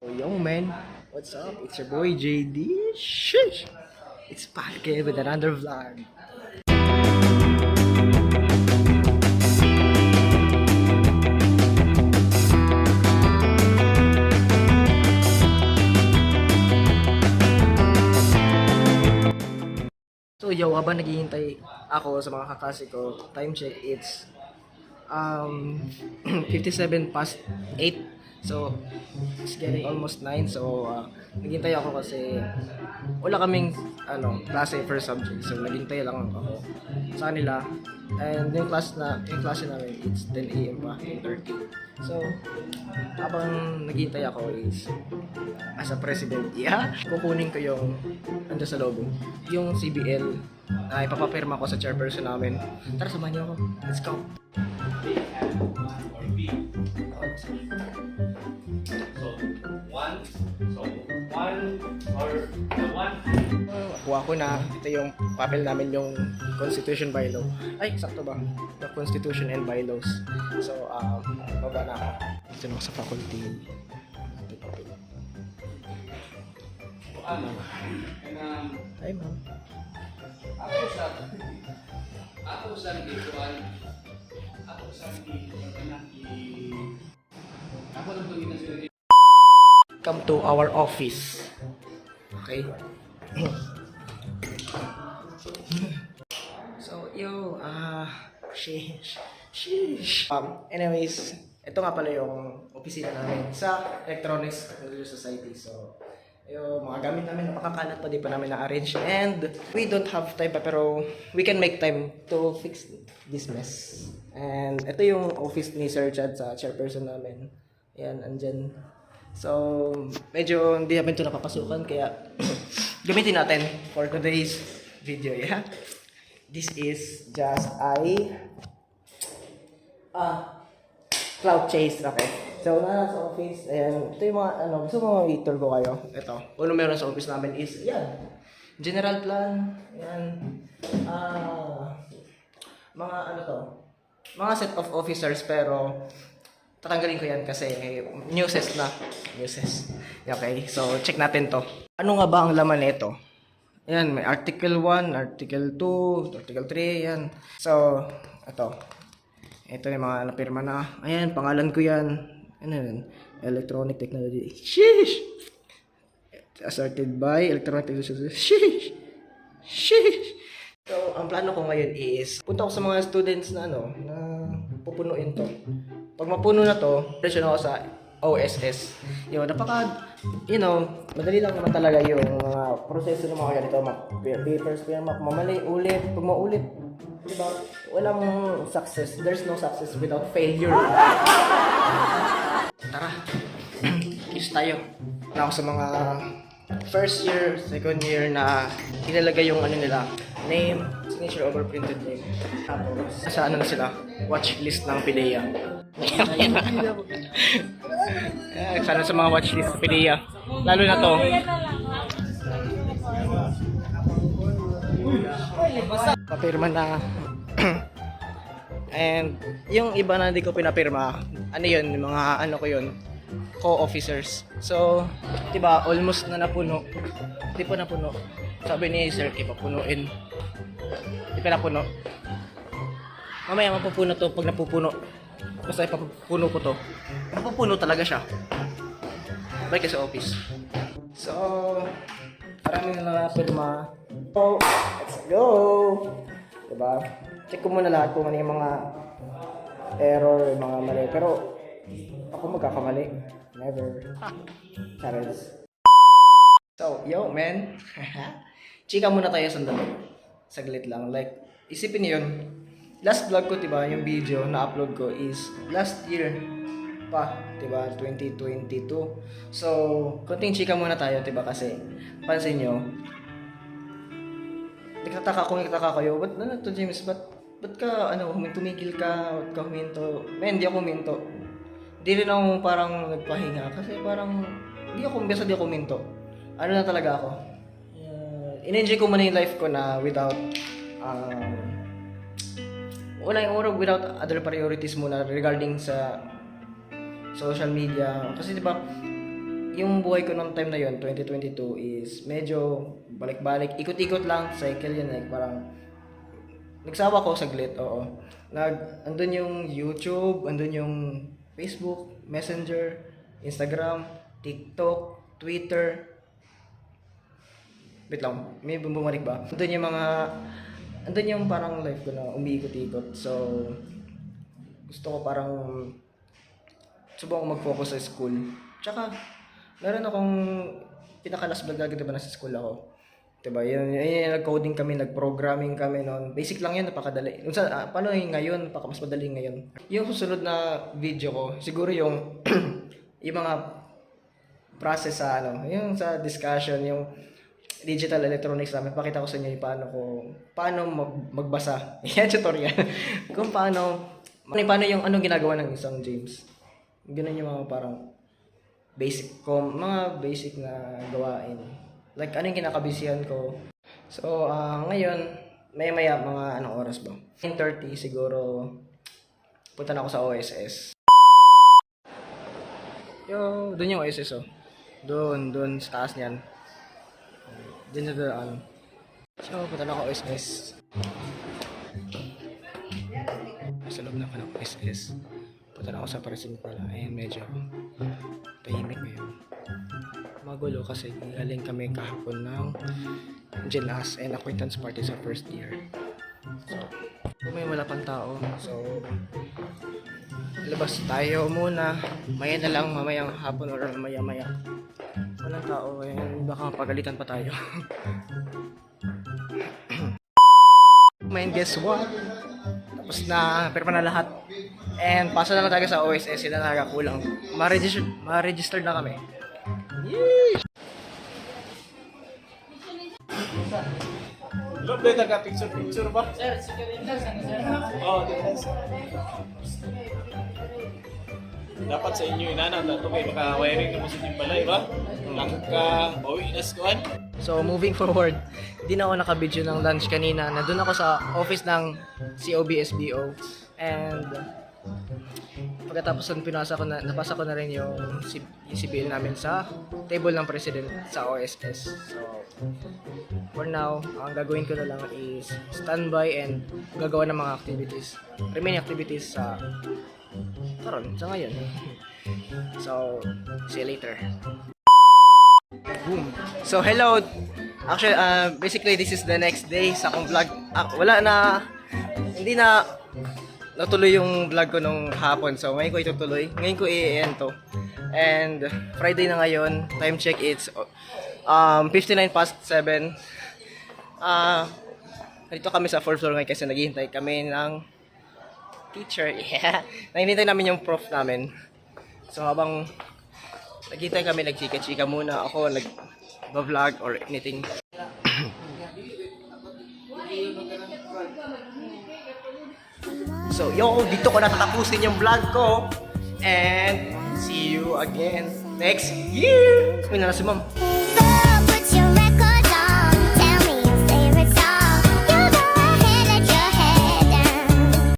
Yo man, what's up? It's your boy JD. Shush! It's back again with another vlog. So yo, habang naghihintay ako sa mga kakasi ko, time check, it's 57 past 8. So, it's getting almost 9. So, naghintay ako kasi wala kaming klase first subject. So, naghintay lang ako sa kanila. And yung klase namin, it's 10 a.m. pa, 10:30. So, habang naghintay ako is as a president, kukunin ko yung ando sa loob, yung CBL na ipapapirma ko sa chairperson namin. Tara, samahan niyo ako. Let's go! Kuha ko na. Ito yung papel namin, yung Constitution by Law. Ay, sakto ba? The Constitution and Bylaws. So, baba na ako. Dito na ako sa faculty. Ito papel. Hi, ma'am. Come to our office. Okay. So, sheesh. Anyways, ito nga pala yung opisina namin sa Electronics Technology Society. So, yung mga gamit namin napakakalat pa, di pa namin na-arrange. And we don't have time pa, pero we can make time to fix this mess. And ito yung office ni Sir Chad, sa chairperson namin. Ayan, andyan. So, medyo hindi namin ito napapasukan, kaya gamitin natin for today's video, yeah? This is just cloud chase, okay? So, nasa office, ayan, ito yung mga, gusto mo i-tour ko kayo? Ito, uno meron sa office namin is, yan, general plan, yan, mga set of officers, pero, tatanggalin ko yan kasi newses. Okay, so check natin to. Ano nga ba ang laman nito? Ayan, may Article 1, Article 2, Article 3, yan. So, ito yung mga napirma na. Ayan, pangalan ko yan. Ano yan? Electronic Technology. Sheesh! Asserted by Electronic Technology. Sheesh! So, ang plano ko ngayon is, punta ko sa mga students na na pupunuin to. Pag mapuno na to, presyon ako sa OSS. Yun, madali lang naman talaga yung mga proseso ng mga ganito. Papers, mamali, ulit. Pag maulit, diba, walang success. There's no success without failure. Tara, kiss tayo. Na ako sa mga first year, second year na ilalagay yung nila, name, signature over printed name. Tapos, sa na sila, watch list ng PDEA. Sana sa mga watch list ng PDEA. Lalo na to. Papirma na. And yung iba na hindi ko pinapirma, yun, mga ko yun, co-officers. So, diba, almost na napuno. Di pa napuno. Sabi ni Sir, ipapunuin. Di pa napuno. Mamaya mapupuno to pag napupuno. Basta ipapupuno ko to. Mapupuno talaga siya. Balik sa office. So, parang na napirma. So, let's go! Diba? Check ko muna lahat kung ano yung mga error, yung mga mali. Pero, ako magkakamali. Never. Charles. So, yo, man. Chika muna tayo sandali. Saglit lang. Like, isipin niyo yun. Last vlog ko, diba, yung video na upload ko is last year pa, diba, 2022. So, konting chika muna tayo, diba, kasi, pansin nyo, nagtataka kayo, ba't to James, ba't ka, tumigil ka, ba't ka huminto? Men, hindi ako huminto. Hindi rin ako parang nagpahinga, kasi parang, hindi ako huminto. Ano na talaga ako? In-enjoy ko muna yung life ko na without, without other priorities muna regarding sa social media. Kasi diba, yung buhay ko ng time na yun, 2022, is medyo balik-balik, ikot-ikot lang, cycle yun, like parang nagsawa ko saglit, oo. Andun yung YouTube, andun yung Facebook, Messenger, Instagram, TikTok, Twitter. Wait lang, may bumalik ba? Andun yung parang life ko na umiikot-ikot. So, gusto ko parang subukan ko mag-focus sa school. Tsaka, meron akong pinaka-last vlog agad diba nasa school ako. Diba, yun, nag-coding kami, nag-programming kami noon. Basic lang yun, napakadali. Paano yung ngayon, mas madali ngayon. Yung susunod na video ko, siguro yung yung mga process sa yung sa discussion, yung digital electronics namin, pakita ko sa inyo yung paano magbasa. Yan, tutorial. Kung paano yung ginagawa ng isang James. Ganun yung mga parang mga basic na gawain. Like, ano yung kinakabisihan ko. So, ngayon, maya mga anong oras ba? 9:30 siguro, punta na ako sa OSS. Doon yung OSS, oh. Doon sa taas niyan. Diyan sa daan. So, punta na ako OSS. Sa loob na ako ng OSS. Punta na ako sa precinct pala. Ayun, medyo tahimik ngayon. Magulo kasi galing kami kahapon ng Jelas and acquaintance party sa first year. So, may wala pang tao. So, labas tayo muna. Maya na lang, mamayang hapon or maya-maya. Walang tao, baka pagalitan pa tayo. Man, guess what? Tapos na, pero pa na lahat. And pasa na lang tayo sa OSS, yun na nakakakulang. Ma-register na kami. Yee! Love na nagka-picture ba? Sir, security lang sa sir. Oo, dapat sa inyo inana ito kayo maka-wiring na mo sa inyong balay ba? Langka, bawi na skuan. So, moving forward, di na ako nakabidyo ng lunch kanina. Nandun ako sa office ng COB-SBO. And pagkatapos nun, napasa ko na rin yung CBL namin sa table ng president sa OSS. So, for now, ang gagawin ko na lang is standby and gagawa ng mga remaining activities sa ngayon. So, see you later. Boom. So, hello. Actually, basically, this is the next day sa akong vlog. Hindi na natuloy yung vlog ko nung hapon. So, ngayon ko itutuloy. Ngayon ko i-end to. And, Friday na ngayon. Time check, it's 59 past 7. Dito kami sa 4th floor ngayon kasi naghihintay kami ng teacher. Yeah. Naghihintay namin yung prof namin. So, habang naghihintay kami, nagchika-chika muna ako, nag-vlog or anything. So, dito ko natatapusin yung vlog ko. And, see you again next year. Uy, na si ma'am.